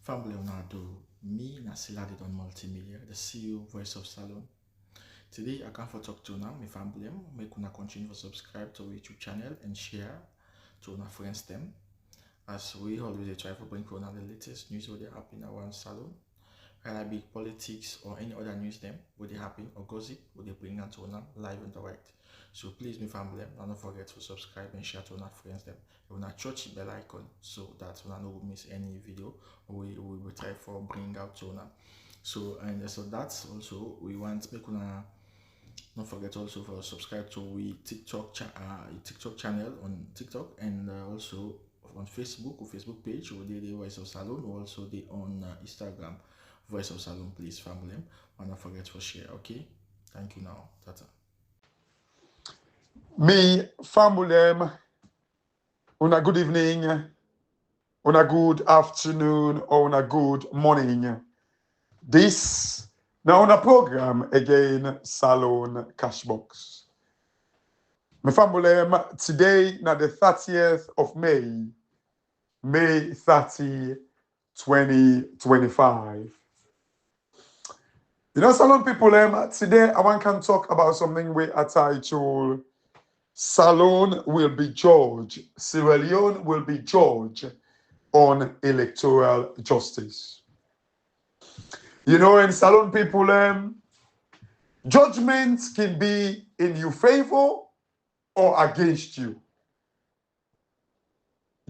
Family Leonardo, me Nasila did on multimedia, the CEO voice of Salone. Today I come for talk to now, my family, make una continue to subscribe to our YouTube channel and share to our friends them. As we always try to bring for the latest news what they happen around Salone. Whether it be politics or any other news them, what they happen or gossip, what they bring out to them live and direct. So please, my family, don't forget to subscribe and share to our friends them. You wanna touch the bell icon so that you don't miss any video we will try for bring out to them. So that's also we want make una don't forget also for subscribe to we TikTok channel on TikTok and also on Facebook or Facebook page or the Voice of Salone or also the on Instagram Voice of Salone, please family. And don't forget to share. Okay, thank you now. Tata. Me family, una good evening, una good afternoon, or una good morning. This now on a program again, Salone Cashbox. My family, today now the 30th of May, May 30, 2025. You know, Salone people, today I want to talk about something we are titled Salone will be judged, Sierra Leone will be judged on electoral justice. You know, in Salone people, judgments can be in your favor or against you.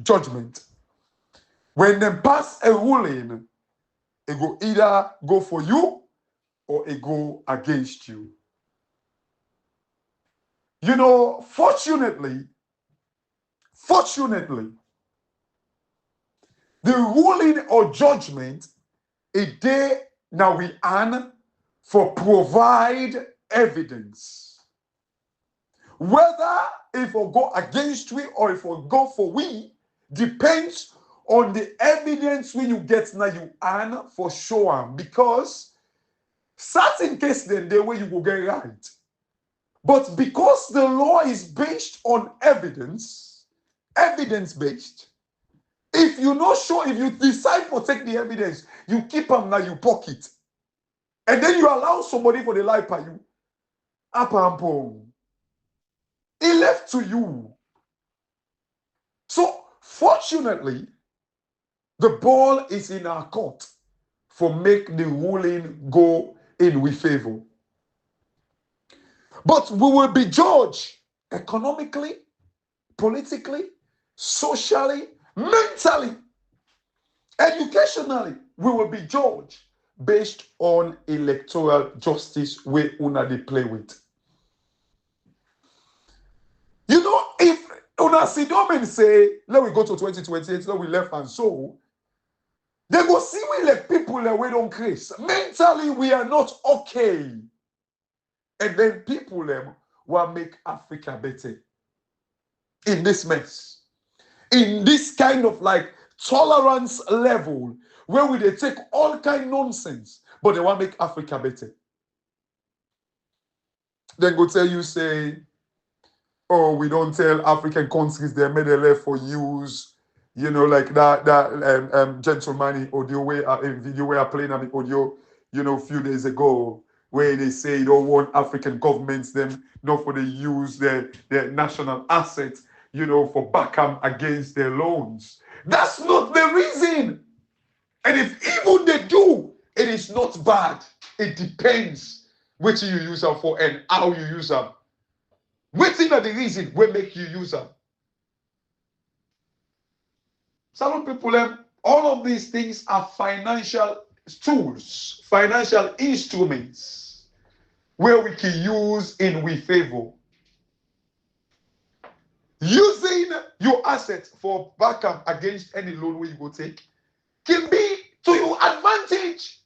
Judgment. When they pass a ruling, it will either go for you or it go against you. You know, fortunately, the ruling or judgment a day now we earn for provide evidence. Whether if we go against we or if we go for we depends on the evidence when you get now you earn for sure. Because certain case then the way you will get right. But because the law is based on evidence-based, if you're not sure, if you decide to take the evidence, you keep them now your pocket. And then you allow somebody for the life by you. It left to you. So, fortunately, the ball is in our court for make the ruling go in with favor. But we will be judged economically, politically, socially, mentally, educationally. We will be judged based on electoral justice where una they play with. You know, if una sit down and say, let we go to 2028, let we left and so, they go see we like people that we don't craze. Mentally, we are not okay. And then people will make Africa better. In this mess. In this kind of like tolerance level where we they take all kind of nonsense, but they want to make Africa better. Then go tell you, say, oh, we don't tell African countries they made a left for use, you know, like that gentleman audio way video where I playing on the audio, you know, a few days ago, where they say they don't want African governments them not for they use their national assets, you know, for backup against their loans. That's not the reason. And if even they do, it is not bad. It depends which you use them for and how you use them. Which are the reason will make you use them. Some people, all of these things are financial tools, financial instruments where we can use in we favor. Using your assets for backup against any loan where you go take can be to your advantage.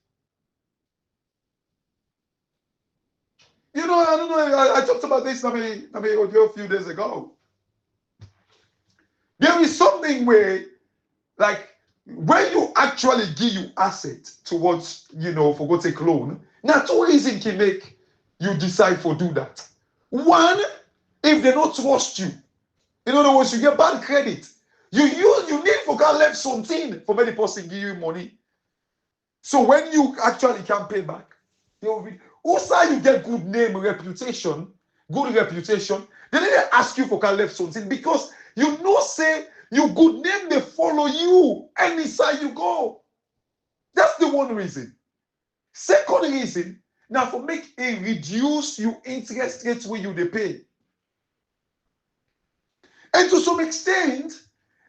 You know, I don't know, I talked about this audio a few days ago. There is something where, like, when you actually give you asset towards, you know, for go take loan, now two reasons can make you decide for do that. One, if they don't trust you. In other words, you get bad credit. You need for God left something for many person give you money. So when you actually can pay back, also you get good name, reputation, good reputation. They didn't ask you for can left something because you know say you good name they follow you any side you go. That's the one reason. Second reason, now for make a reduce you interest rates where you they pay. And to some extent,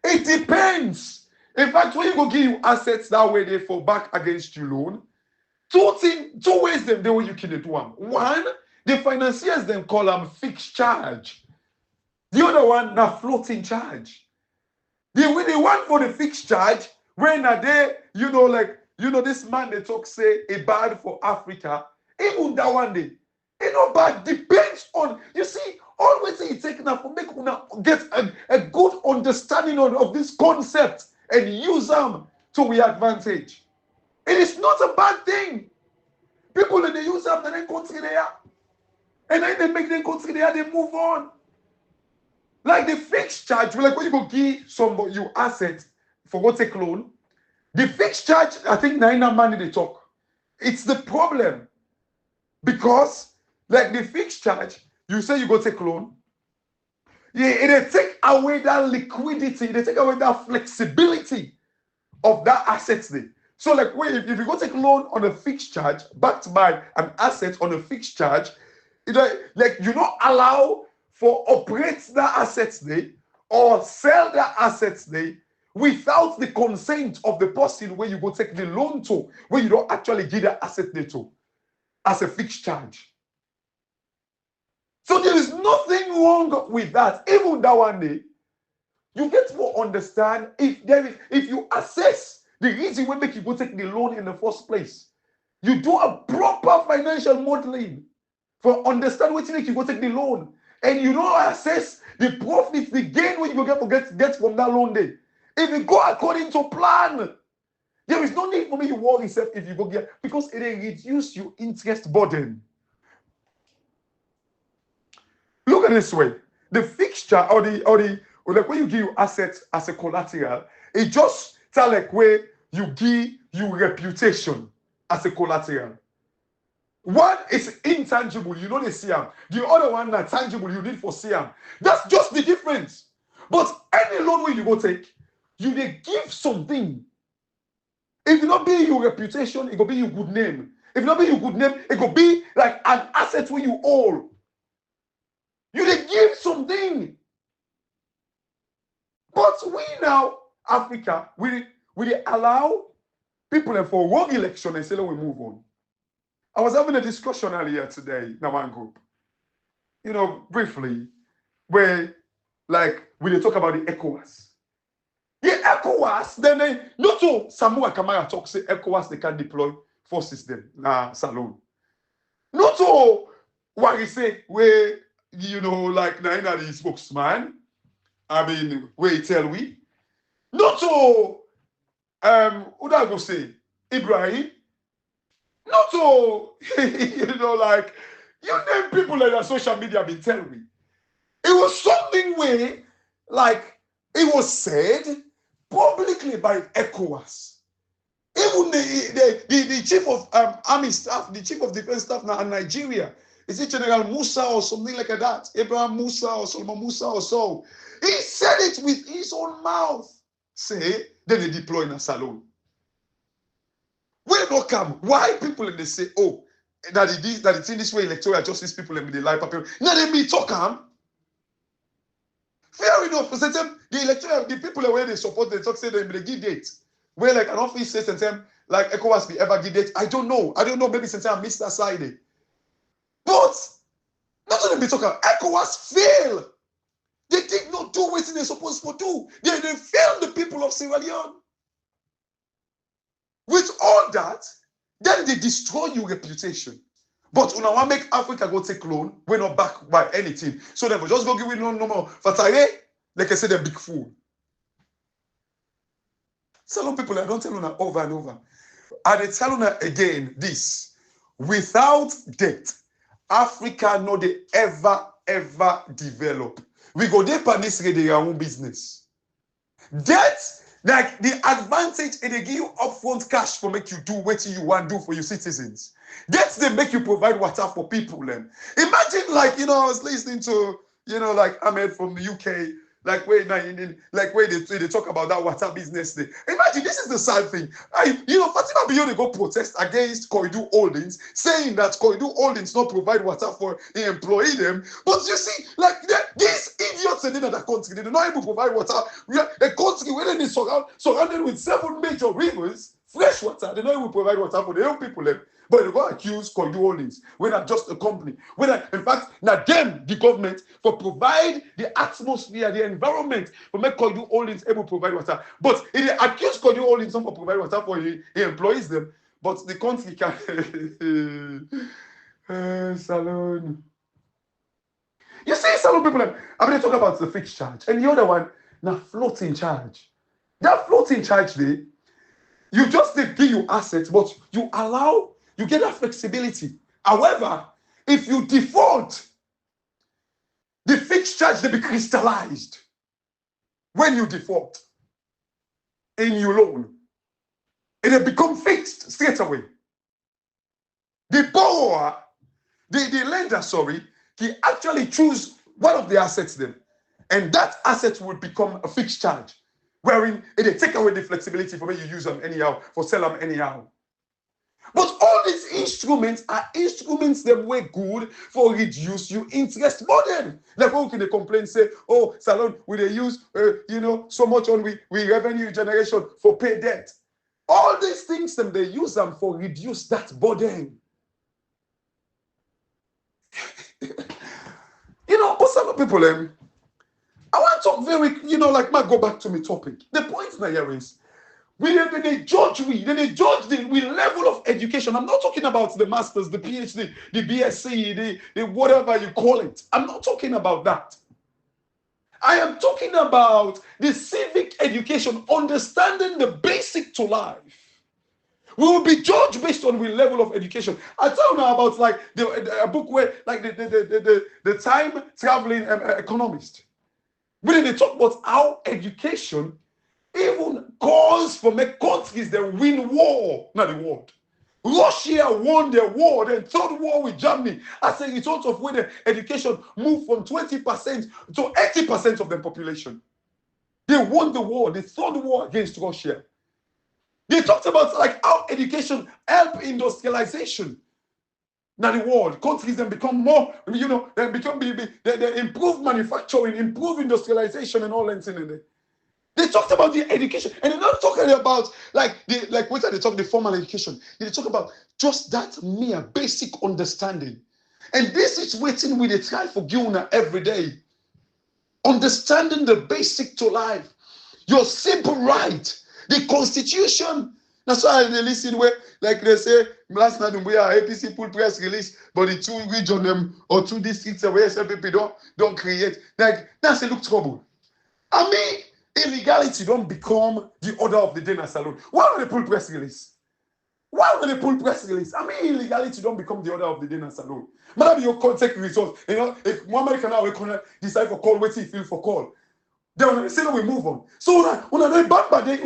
it depends. In fact, when you go give you assets that way they fall back against your loan, two ways them they will you can do one. One, the financiers then call them fixed charge. The other one, na floating charge. The one for the fixed charge, when are they, this man they talk say a bad for Africa, even that one day, bad depends on, you see, always you take now for make una get a good understanding of this concept and use them to your advantage. It is not a bad thing. People that they use them, they country they are. And then they make them country they are, they move on. Like the fixed charge, like when you go give somebody you assets for go take loan, the fixed charge, I think Naina money they talk. It's the problem. Because like the fixed charge, you say you go take loan, it take away that liquidity, they take away that flexibility of that assets there. So like if you go take loan on a fixed charge, backed by an asset on a fixed charge, like you don't allow for operate that assets there or sell that assets there without the consent of the person where you go take the loan to, where you don't actually give the asset there to as a fixed charge. So there is nothing wrong with that. Even that one day, you get to understand if you assess the reason why make you go take the loan in the first place. You do a proper financial modeling for understand what you make you go take the loan. And you don't assess the profit, the gain when you go get from that loan day. If you go according to plan, there is no need for me to worry yourself if you go get, because it will reduce your interest burden. Look at this way. The fixture or like when you give you assets as a collateral, it just tell like where you give you reputation as a collateral. One is intangible, you know they see them. The other one is tangible, you need for see them. That's just the difference. But any loan where you go take, you they give something. If it not be your reputation, it will be your good name. If it not be your good name, it will be like an asset where you own. You they give something. But we now, Africa, we allow people for one election and say, let we move on. I was having a discussion earlier today in one group, briefly, where like we talk about the ECOWAS. Yeah, ECOWAS, then they not to Samoa Kamara talk say ECOWAS they can deploy forces them Salone. Not to what he say where like Naina the spokesman. I mean, where he tell we. Not to who do I go say Ibrahim. Not to like you name people like that social media been telling me. It was something where like it was said publicly by ECOWAS. Even the chief of army staff, the chief of defense staff now in Nigeria, is it General Musa or something like that? Abraham Musa or Solomon Musa or so. He said it with his own mouth. Say, then they deploy in a Salone. Where not come? Why people and they say, oh, that it's in this way electoral justice people and they lie people. Now they be talking. Fair enough. The electoral, the people where they support, they talk say they give date. Where like an office says and like ECOWAS be ever give date. I don't know. Maybe since I missed that side. But not only be talking, ECOWAS fail. They did not do what they're supposed to do. They failed the people of Sierra Leone. With all that, then they destroy your reputation. But when I make Africa go take loan, we're not backed by anything. So they will just go give me no more. Fatare, like I said, they're big fool. Salone people, I don't tell you over and over. And they tell you again this. Without debt, Africa no they ever develop. We go there for this their own business. Debt Like the advantage and they give you upfront cash for make you do what you want to do for your citizens. That's they make you provide water for people. Then imagine like I was listening to like Ahmed from the UK, like where like where they talk about that water business thing. Imagine this is the sad thing. Fatima Bio they go protest against Koidu Holdings, saying that Koidu Holdings not provide water for the employee them. But you see, like these idiots in that country, they do not able to provide water. We are a country where they surrounded with 7 major rivers, fresh water. They don't even provide water for the young people them. But they go accuse Koidu Holdings. We're not just a company. In fact, not them, the government, for provide the atmosphere, the environment, for make Koidu Holdings able to provide water. But if they accuse Koidu Holdings not for provide water for the employees them, but the country can Salone. You see, Salone people, I mean, they talk about the fixed charge. And the other one, now floating charge. That floating charge there, you just give you assets, but you get that flexibility. However, if you default, the fixed charge they be crystallized when you default in your loan. It become fixed straight away. The borrower, the lender, he actually choose one of the assets then, and that asset will become a fixed charge, wherein it take away the flexibility for when you use them anyhow, for sell them anyhow. But all these instruments are instruments that were good for reduce your interest burden. Like how can they complain, say, oh, Salone, we they use so much on we revenue generation for pay debt. All these things them they use them for reduce that burden. But some people I want to talk very, like might go back to my topic. The point now is they judge the level of education. I'm not talking about the masters, the PhD, the BSc, the whatever you call it. I'm not talking about that. I am talking about the civic education, understanding the basic to life. We will be judged based on the level of education. I tell you now about like a book where like the time traveling economist. When they talk about how education even calls for make countries that win war, not the world. Russia won their war, then third war with Germany as a result of when the education moved from 20% to 80% of the population. They won the war, the third war against Russia. They talked about like how education help industrialization. Now the world, countries then become more, they improve manufacturing, improve industrialization and all that in there. They talked about the education, and they're not talking about what they talk the formal education. They talk about just that mere basic understanding. And this is waiting with a try for Guna every day. Understanding the basic to life. Your simple right. The Constitution. That's why they listen where, like they say, last night we are APC pull press release, but the 2 regions or 2 districts where SLPP don't create. Like that's a look trouble. I mean, illegality don't become the order of the day in Salone. Why would they pull press release? Why would they pull press release? I mean, illegality don't become the order of the day in Salone. Maybe your contact results. If Muhammad can now decide for call, wait till he feel for call. Then when they say that we move on. So when they bombard the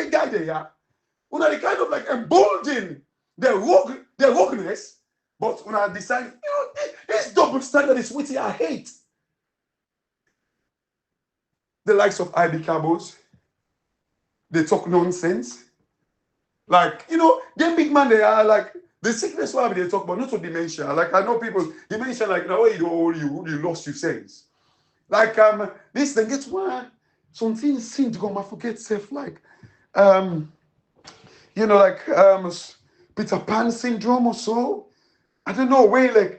guy there, when they kind of like embolden their rogueness, but when I decide, this double standard is what I hate. The likes of IB Cabos, they talk nonsense. Like, them big man, they are like, the sickness why they talk about, not to dementia. Like, I know people, dementia, like, now you lost your sense. Like, this thing gets one, something syndrome, I forget self, like, Peter Pan syndrome or so. I don't know, way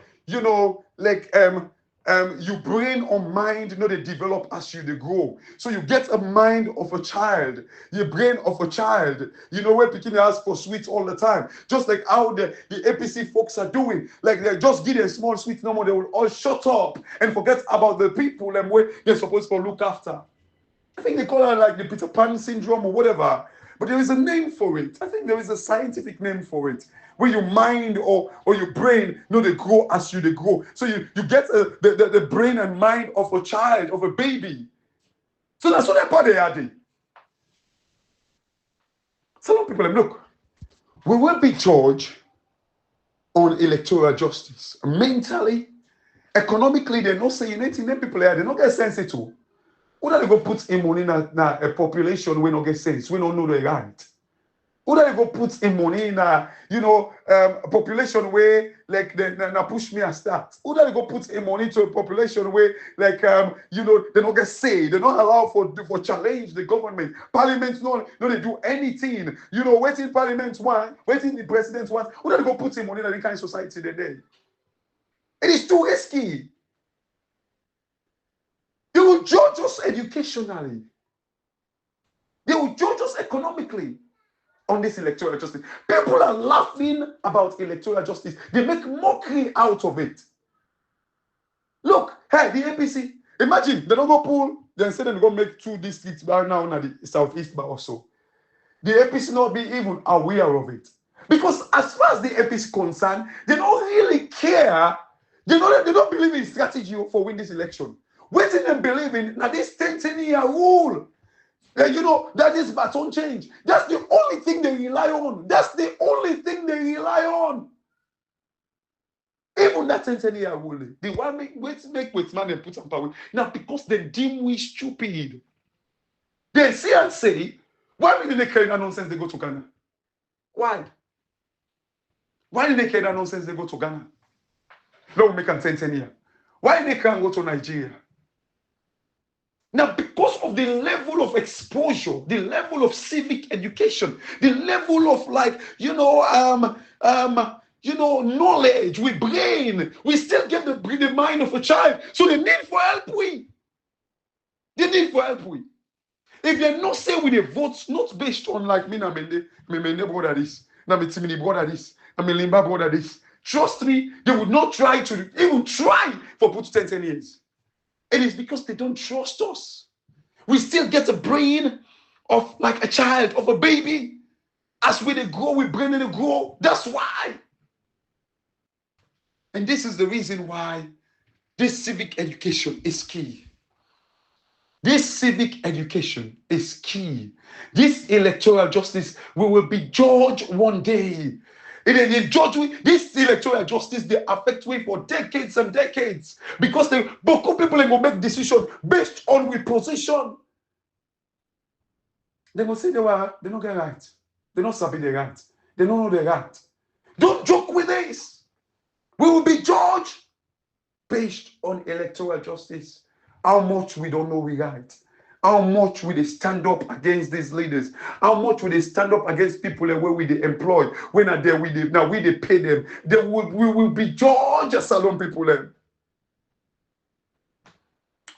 your brain or mind, they develop as you they grow. So you get a mind of a child, your brain of a child. Where people ask for sweets all the time. Just like how the APC folks are doing. Like they just give a small sweet no more, they will all shut up and forget about the people and where they're supposed to look after. I think they call it like the Peter Pan syndrome or whatever. But there is a name for it. I think there is a scientific name for it. Where your mind or your brain, they grow as they grow. So you get the brain and mind of a child, of a baby. So that's what that part they are doing. Salone people, look, we will be judged on electoral justice. Mentally, economically, they're not saying anything. Them people there, they don't get sense to. Who they go put in money in a population we don't get sense, we don't know the right. Who they go put in money in a population where like they push me a start? Who they go put in money to a population where like they don't get say, they don't allow for challenge the government. Parliament no they do anything. Waiting parliament one, waiting the president one. Who they go put in money in that kind of society today? It is too risky. They will judge us educationally. They will judge us economically on this electoral justice. People are laughing about electoral justice. They make mockery out of it. Look, hey, the APC, imagine they don't go pull, then say they're going to make 2 districts right now in the southeast, but also the APC not be even aware of it. Because as far as the APC concerned, they don't really care. They don't believe in strategy for win this election. What they believe in now this 10-year rule. That is baton change. That's the only thing they rely on. That's the only thing they rely on. Even that 10-year rule, they want make with man and put some power. Now, because they deem we stupid. They see and say, why did they carry that nonsense they go to Ghana? Why? Why did they carry that nonsense they go to Ghana? No, we make them 10 years. Why they can't go to Nigeria? Now, because of the level of exposure, the level of civic education, the level of knowledge, we brain, we still get the mind of a child. So they need for help we. They need for help we. If they not say with the votes, not based on like me, my brother this, now my Timmy brother this, and my Limba brother this. Trust me, they would not try to even try for put 10 years. It is because they don't trust us. We still get a brain of like a child, of a baby. As we grow, we brain and grow. That's why. And this is the reason why this civic education is key. This civic education is key. This electoral justice, we will be judged one day. This electoral justice, they affect we for decades and decades because beaucoup people will make decisions based on we position. They will say they don't get right. They don't sabi the right. They don't know the right. Don't joke with this. We will be judged based on electoral justice. How much we don't know we right. How much will they stand up against these leaders? How much will they stand up against people where we they employ? When are they now we they pay them? We will be judged as Salone people them.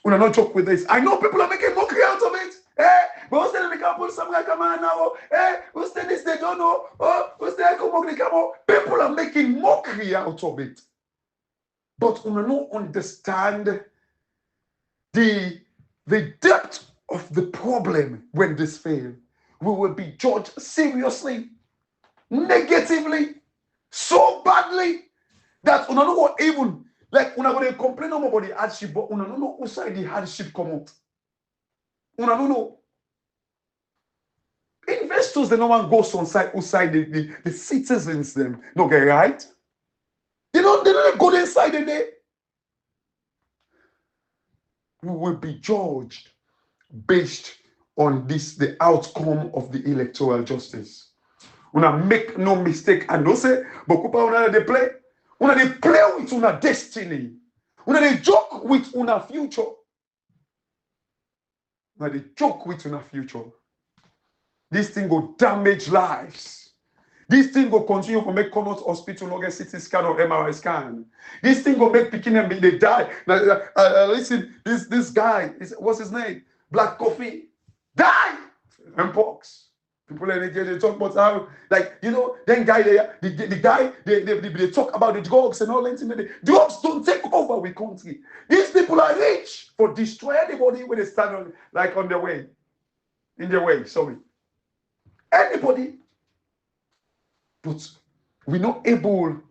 We are not joke with this. I know people are making mockery out of it. But who's telling the couple some guy come on now? Who's telling this they don't know? Who's telling come on? People are making mockery out of it. But we don't understand the depth of the problem when this fails. We will be judged seriously, negatively, so badly that we don't even like we not going to complain about the hardship, but we don't know outside the hardship come out. We don't know. Investors they don't want to go outside the citizens them. No get right. They don't go inside the day. We will be judged based on the outcome of the electoral justice. Una make no mistake and don't say, but una they play with una destiny. Una they joke with una future. Una they joke with una future. This thing will damage lives. This thing will continue to make come out hospital no get CT scan or MRI scan. This thing will make picking them they die. Listen, this guy what's his name? Black Coffee die and pox. People they talk about how then guy the guy they talk about the drugs and all that. The drugs don't take over the country. These people are rich for destroy anybody when they stand on their way. In their way, sorry. Anybody. But we're not able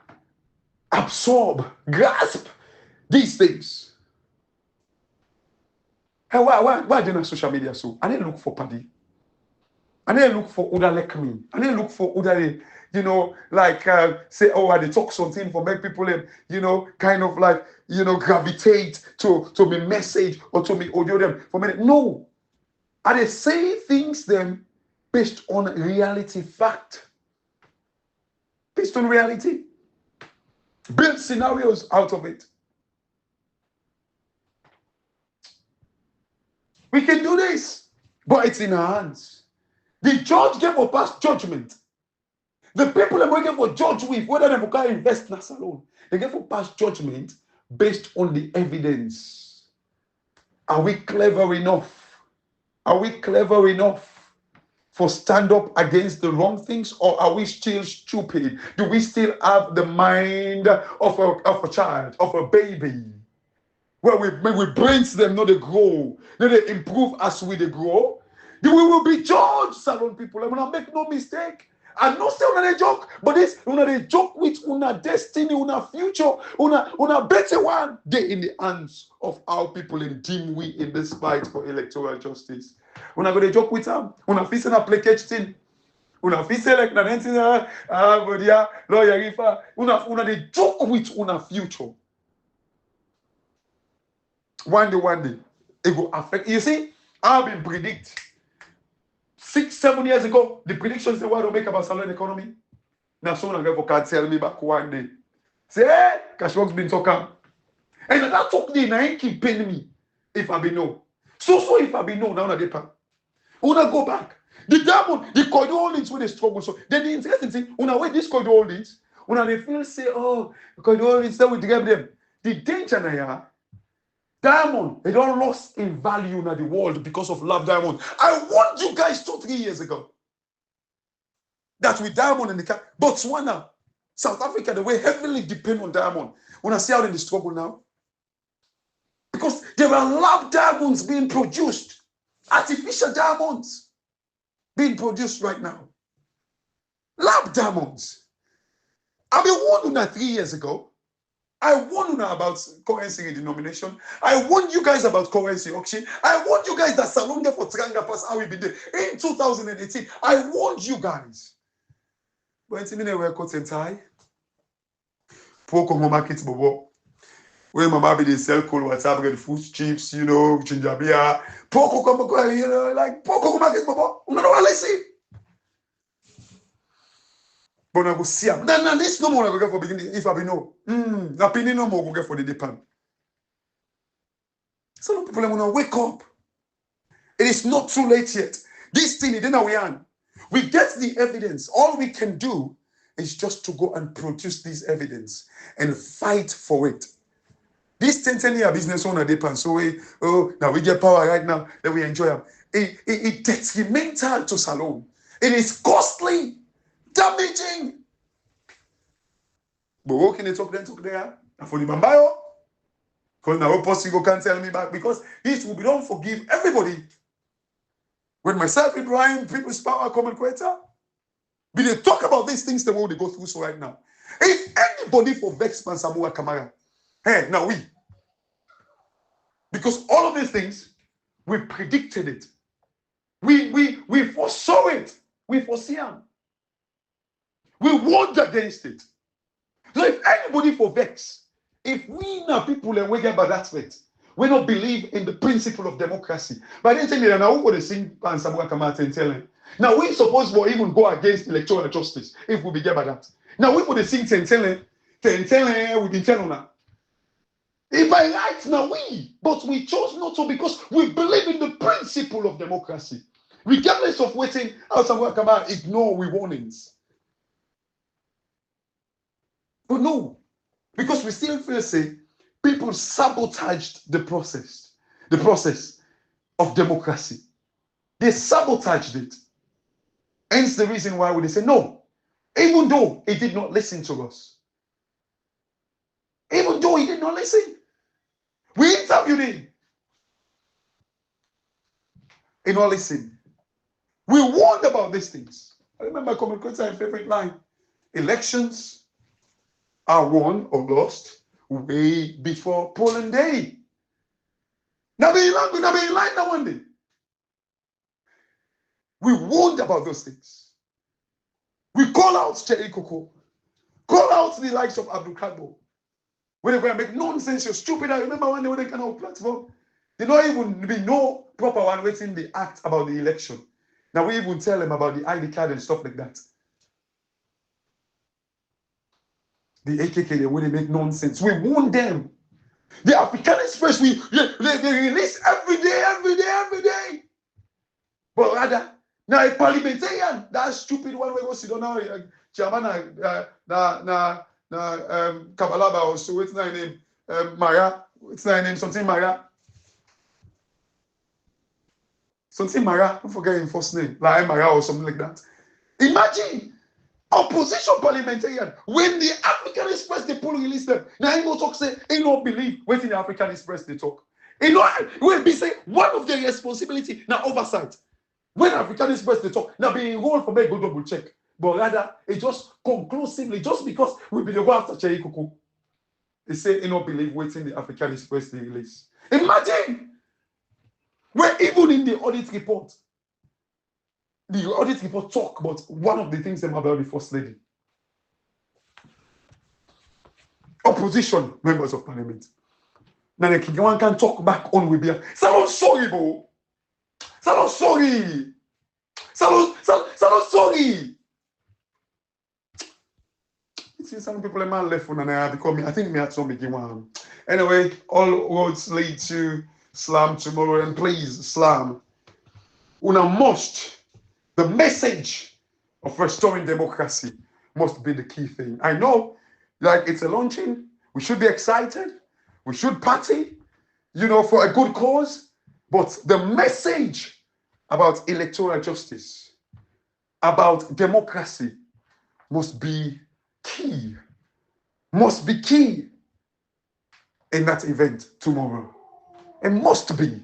absorb, grasp these things. Hey, why do you social media so? I didn't look for party. And then look for other like me. And then look for other, you know, like say, oh, I talk something for make people, you know, kind of like, you know, gravitate to me message or to me audio them for me. No. And they say things them based on reality, fact. Based on reality. Build scenarios out of it. We can do this, but it's in our hands. The judge gave a past judgment. The people are working for judge with, whether they can invest in Salone, they give a past judgment based on the evidence. Are we clever enough? Are we clever enough for stand up against the wrong things, or are we still stupid? Do we still have the mind of a child, of a baby? Where we brains them, not they grow, not they improve as we they grow. We will be judged, Salone people. I'm gonna make no mistake. I know still una joke, but this una they joke with una destiny, una future, una better one. They in the hands of our people in dim we in this fight for electoral justice. Una go they joke with them. Una fix an application. Una fix like na renting but yeah, lawyer rifa. Una they joke with una future. One day, it will affect. You see, I've been predict 6-7 years ago, the predictions they want to make about Salone economy. Now someone can tell me back one day. Say, hey, Cashbox been talking. And that talk day, now ain't keep paying me if I be no. So if I be no, now I depend. Una go back. The diamond, the corridor holdings with the struggle. So then the interesting thing, una wait this corridor holdings, una they feel say, oh, the corridor holdings, then we grab them. The danger now, diamond, they don't lost in value in the world because of love diamond. I warned you guys 2-3 years ago that with diamond in the car, Botswana, South Africa, the way heavily depend on diamond. When I see out in the struggle now, because there are lab diamonds being produced, artificial diamonds being produced right now. Lab diamonds. I been warned you that 3 years ago. I warned you about currency denomination. I warned you guys about currency auction. I warned you guys that Salone for Tranga pass how we be there in 2018. I warned you guys. But it's me wear coat and tie. Poor come market bobo. When mama be they sell cold WhatsApp get food chips, you know, ginger beer. Poor come, you know, like poor come market bobo. You know what I see? But I go see him. Now this no more I go get for beginning if I be no. Na opinion no more go get for the depend. Some people want to wake up. It is not too late yet. This thing, then we are. We get the evidence. All we can do is just to go and produce this evidence and fight for it. This 10-year business owner depends. So now we get power right now. Then we enjoy them. It's detrimental to Salone. It is costly. Damaging. But what can they talk there? And for the Bambayo, because now possible can't tell me back because it will be don't forgive everybody. When myself, Ibrahim, People's Power, Common Creator, we they talk about these things the way they go through so right now. If anybody for Vex Man Samoa Kamara, hey, now we. Because all of these things, we predicted it. We foresaw it. We foresee them. We warned against it. So if anybody for Vex, if we now people and we get by that rate, we don't believe in the principle of democracy. But then tell me now who would sing and Samuel Kamata and tell him. Now we suppose we'll even go against electoral justice if we begin by that. Now we would sing and tell him, we be telling now. If I right now but we chose not to because we believe in the principle of democracy. Regardless of waiting, how Samuel Kamata ignore we warnings. But no, because we still feel say people sabotaged the process of democracy. They sabotaged it. Hence the reason why we say no, even though he did not listen to us. Even though he did not listen. We interviewed him. He did not listen. We warned about these things. I remember Common Creator's favorite line. Elections are won or lost way before polling day. Now be in line that one day. We warned about those things. We call out Cherry Coco. Call out the likes of Abdul Kadbo. When they go and make nonsense, you're stupid. I remember when they were on our platform. They don't even be no proper one waiting the act about the election. Now we even tell them about the ID card and stuff like that. The AKK, they when they make nonsense. We warn them. The African Express, they release every day. But rather, now a parliamentarian, that stupid one we go sit down now, Chairman Kabalaba or so, what's my name? Mara, what's my name? Something Mara. Something Mara, don't forget his first name, like Mara or something like that. Imagine opposition parliamentarian when the African Express they pull release them. Now he go talk say he don't believe waiting the African Express they talk. He know when be say one of their responsibility now oversight. When African Express they talk, now be enrolled for me go double check. But rather it just conclusively just because we be the go after Cherry Coco. They say he don't believe waiting the African Express they release. Imagine where even in the audit report talk about one of the things about the First Lady. Opposition members of parliament. Now the one can talk back on with you. Salone sorry, bro. Salone sorry. Salone sorry. See some people in my left one and I become I think me at some begin one. Anyway, all roads lead to Slam tomorrow, and please, Slam. Una must. The message of restoring democracy must be the key thing. I know, like it's a launching. We should be excited. We should party, for a good cause. But the message about electoral justice, about democracy, must be key. Must be key in that event tomorrow. It must be.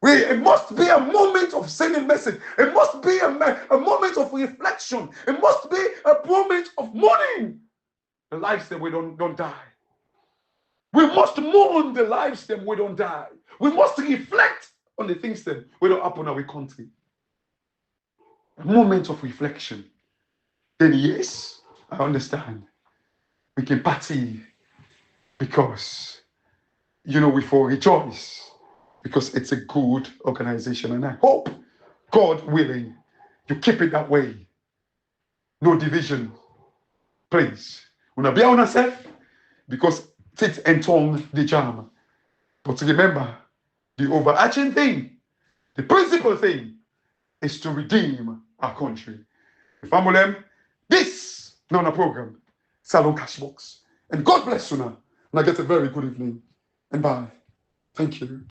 It must be a moment of sending message. It must be a moment of reflection. It must be a moment of mourning. The lives that we don't die. We must mourn the lives that we don't die. We must reflect on the things that we don't happen in our country. A moment of reflection. Then yes, I understand. We can party because, we for rejoice. Because it's a good organization. And I hope, God willing, you keep it that way. No division. Please. Una be on yourself because tit and tongue the jam. But remember, the overarching thing, the principal thing, is to redeem our country. Family, this now a program, Salone Cashbox. And God bless you now. And I get a very good evening. And bye. Thank you.